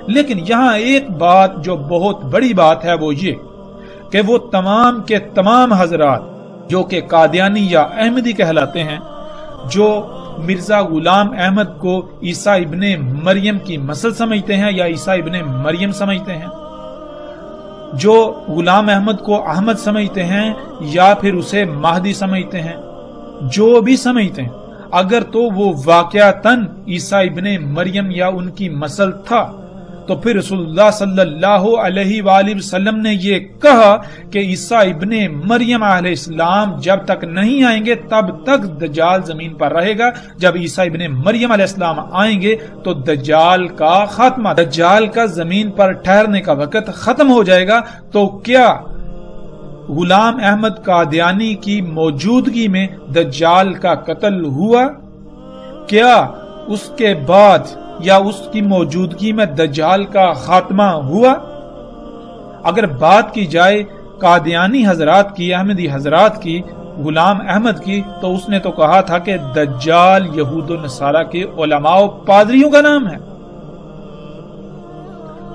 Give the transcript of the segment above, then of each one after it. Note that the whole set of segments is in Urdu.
لیکن یہاں ایک بات جو بہت بڑی بات ہے وہ یہ کہ وہ تمام کے تمام حضرات جو کہ قادیانی یا احمدی کہلاتے ہیں، جو مرزا غلام احمد کو عیسیٰ ابن مریم کی نسل سمجھتے ہیں یا عیسیٰ ابن مریم سمجھتے ہیں، جو غلام احمد کو احمد سمجھتے ہیں یا پھر اسے مہدی سمجھتے ہیں، جو بھی سمجھتے ہیں، اگر تو وہ واقعتاً عیسیٰ ابن مریم یا ان کی نسل تھا تو پھر رسول اللہ صلی اللہ علیہ وآلہ وسلم نے یہ کہا کہ عیسیٰ ابن مریم علیہ السلام جب تک نہیں آئیں گے تب تک دجال زمین پر رہے گا، جب عیسیٰ ابن مریم علیہ السلام آئیں گے تو دجال کا خاتمہ، دجال کا زمین پر ٹھہرنے کا وقت ختم ہو جائے گا۔ تو کیا غلام احمد قادیانی کی موجودگی میں دجال کا قتل ہوا؟ کیا اس کے بعد یا اس کی موجودگی میں دجال کا خاتمہ ہوا؟ اگر بات کی جائے قادیانی حضرات کی، احمدی حضرات کی، غلام احمد کی، تو اس نے تو کہا تھا کہ دجال یہود و نصارہ کے علماء و پادریوں کا نام ہے۔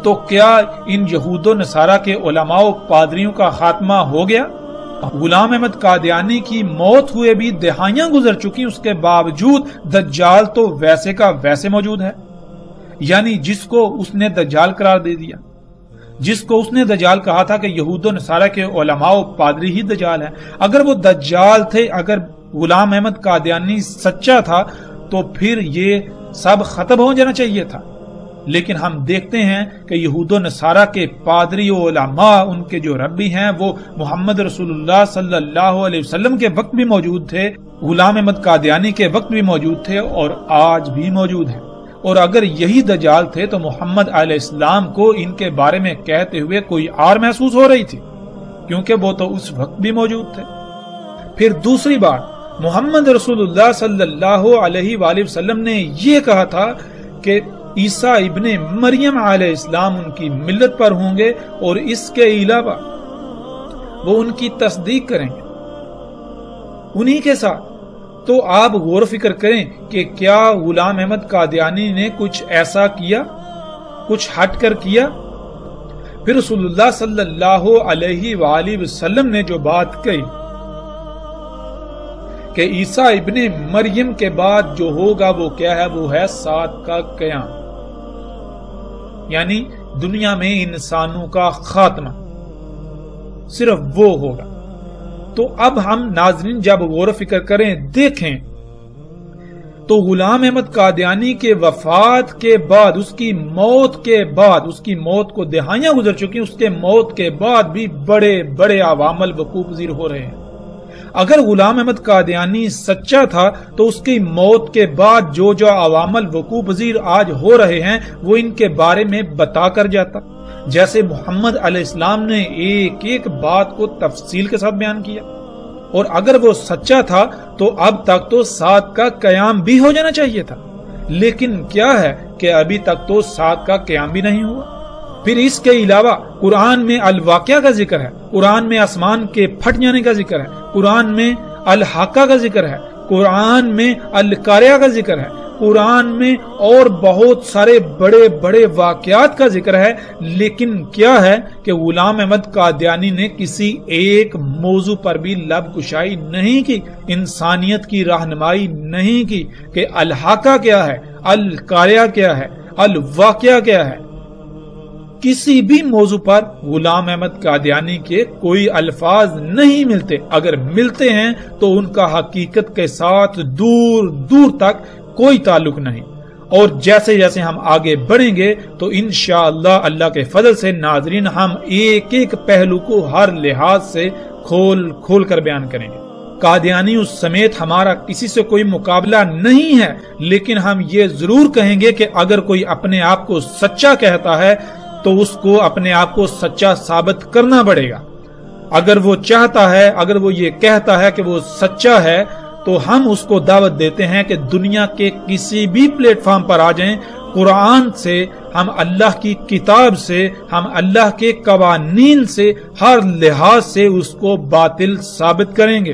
تو کیا ان یہود و نصارہ کے علماء و پادریوں کا خاتمہ ہو گیا؟ غلام احمد قادیانی کی موت ہوئے بھی دہائیاں گزر چکی، اس کے باوجود دجال تو ویسے کا ویسے موجود ہے۔ یعنی جس کو اس نے دجال قرار دے دیا، جس کو اس نے دجال کہا تھا کہ یہود و نصارہ کے علماء و پادری ہی دجال ہے، اگر وہ دجال تھے، اگر غلام احمد قادیانی سچا تھا تو پھر یہ سب ختم ہو جانا چاہیے تھا۔ لیکن ہم دیکھتے ہیں کہ یہود و نصارہ کے پادری و علماء، ان کے جو ربی ہیں، وہ محمد رسول اللہ صلی اللہ علیہ وسلم کے وقت بھی موجود تھے، غلام احمد قادیانی کے وقت بھی موجود تھے اور آج بھی موجود ہیں۔ اور اگر یہی دجال تھے تو محمد علیہ السلام کو ان کے بارے میں کہتے ہوئے کوئی آر محسوس ہو رہی تھی، کیونکہ وہ تو اس وقت بھی موجود تھے۔ پھر دوسری بات، محمد رسول اللہ صلی اللہ علیہ وآلہ وسلم نے یہ کہا تھا کہ عیسیٰ ابن مریم علیہ السلام ان کی ملت پر ہوں گے اور اس کے علاوہ وہ ان کی تصدیق کریں گے انہی کے ساتھ۔ تو آپ غور و فکر کریں کہ کیا غلام احمد قادیانی نے کچھ ایسا کیا، کچھ ہٹ کر کیا؟ پھر رسول اللہ صلی اللہ علیہ وآلہ وسلم نے جو بات کہی کہ عیسیٰ ابن مریم کے بعد جو ہوگا وہ کیا ہے، وہ ہے سات کا قیام، یعنی دنیا میں انسانوں کا خاتمہ، صرف وہ ہوگا۔ تو اب ہم ناظرین جب غور و فکر کریں، دیکھیں تو غلام احمد قادیانی کے وفات کے بعد، اس کی موت کے بعد، اس کی موت کو دہائیاں گزر چکی، اس کے موت کے بعد بھی بڑے بڑے عوامل وقوع پذیر ہو رہے ہیں۔ اگر غلام احمد قادیانی سچا تھا تو اس کی موت کے بعد جو جو عوامل وقوع پذیر آج ہو رہے ہیں وہ ان کے بارے میں بتا کر جاتا، جیسے محمد علیہ السلام نے ایک ایک بات کو تفصیل کے ساتھ بیان کیا۔ اور اگر وہ سچا تھا تو اب تک تو سات کا قیام بھی ہو جانا چاہیے تھا، لیکن کیا ہے کہ ابھی تک تو سات کا قیام بھی نہیں ہوا۔ پھر اس کے علاوہ قرآن میں الواقعہ کا ذکر ہے، قرآن میں آسمان کے پھٹ جانے کا ذکر ہے، قرآن میں الحاقہ کا ذکر ہے، قرآن میں القاریہ کا ذکر ہے، قرآن میں اور بہت سارے بڑے بڑے واقعات کا ذکر ہے، لیکن کیا ہے کہ غلام احمد قادیانی نے کسی ایک موضوع پر بھی لب کشائی نہیں کی، انسانیت کی رہنمائی نہیں کی کہ الحاقہ کیا ہے، القاریہ کیا ہے، الواقعہ کیا ہے۔ کسی بھی موضوع پر غلام احمد قادیانی کے کوئی الفاظ نہیں ملتے، اگر ملتے ہیں تو ان کا حقیقت کے ساتھ دور دور تک کوئی تعلق نہیں۔ اور جیسے جیسے ہم آگے بڑھیں گے تو انشاءاللہ اللہ کے فضل سے ناظرین ہم ایک ایک پہلو کو ہر لحاظ سے کھول کھول کر بیان کریں گے۔ قادیانیوں سمیت ہمارا کسی سے کوئی مقابلہ نہیں ہے، لیکن ہم یہ ضرور کہیں گے کہ اگر کوئی اپنے آپ کو سچا کہتا ہے تو اس کو اپنے آپ کو سچا ثابت کرنا پڑے گا۔ اگر وہ چاہتا ہے، اگر وہ یہ کہتا ہے کہ وہ سچا ہے تو ہم اس کو دعوت دیتے ہیں کہ دنیا کے کسی بھی پلیٹ فارم پر آ جائیں، قرآن سے، ہم اللہ کی کتاب سے، ہم اللہ کے قوانین سے، ہر لحاظ سے اس کو باطل ثابت کریں گے۔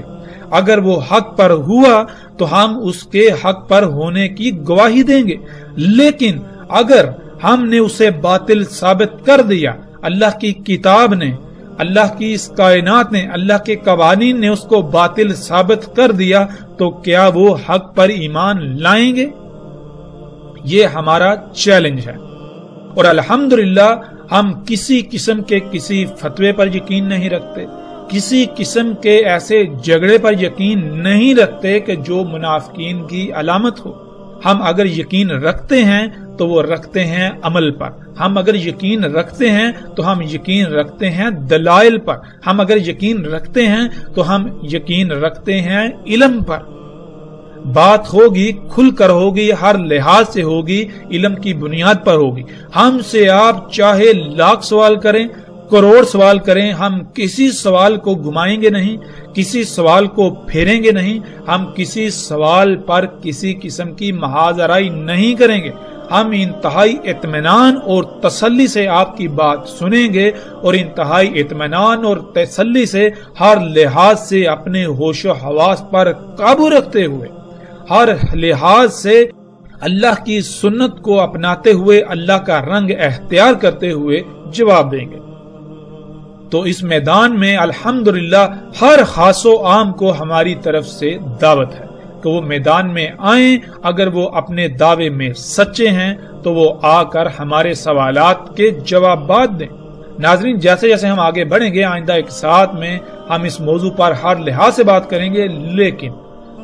اگر وہ حق پر ہوا تو ہم اس کے حق پر ہونے کی گواہی دیں گے، لیکن اگر ہم نے اسے باطل ثابت کر دیا، اللہ کی کتاب نے، اللہ کی اس کائنات نے، اللہ کے قوانین نے اس کو باطل ثابت کر دیا، تو کیا وہ حق پر ایمان لائیں گے؟ یہ ہمارا چیلنج ہے۔ اور الحمدللہ ہم کسی قسم کے کسی فتوے پر یقین نہیں رکھتے، کسی قسم کے ایسے جھگڑے پر یقین نہیں رکھتے کہ جو منافقین کی علامت ہو۔ ہم اگر یقین رکھتے ہیں تو وہ رکھتے ہیں عمل پر، ہم اگر یقین رکھتے ہیں تو ہم یقین رکھتے ہیں دلائل پر، ہم اگر یقین رکھتے ہیں تو ہم یقین رکھتے ہیں علم پر۔ بات ہوگی کھل کر ہوگی، ہر لحاظ سے ہوگی، علم کی بنیاد پر ہوگی۔ ہم سے آپ چاہے لاکھ سوال کریں، کروڑ سوال کریں، ہم کسی سوال کو گھمائیں گے نہیں، کسی سوال کو پھیریں گے نہیں، ہم کسی سوال پر کسی قسم کی محاذ آرائی نہیں کریں گے۔ ہم انتہائی اطمینان اور تسلی سے آپ کی بات سنیں گے، اور انتہائی اطمینان اور تسلی سے ہر لحاظ سے اپنے ہوش و حواس پر قابو رکھتے ہوئے، ہر لحاظ سے اللہ کی سنت کو اپناتے ہوئے، اللہ کا رنگ اختیار کرتے ہوئے جواب دیں گے۔ تو اس میدان میں الحمدللہ ہر خاص و عام کو ہماری طرف سے دعوت ہے کہ وہ میدان میں آئیں۔ اگر وہ اپنے دعوے میں سچے ہیں تو وہ آ کر ہمارے سوالات کے جوابات دیں۔ ناظرین، جیسے جیسے ہم آگے بڑھیں گے، آئندہ ایک ساتھ میں ہم اس موضوع پر ہر لحاظ سے بات کریں گے، لیکن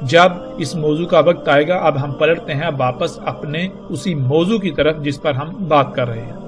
جب اس موضوع کا وقت آئے گا اب ہم پلٹتے ہیں واپس اپنے اسی موضوع کی طرف جس پر ہم بات کر رہے ہیں۔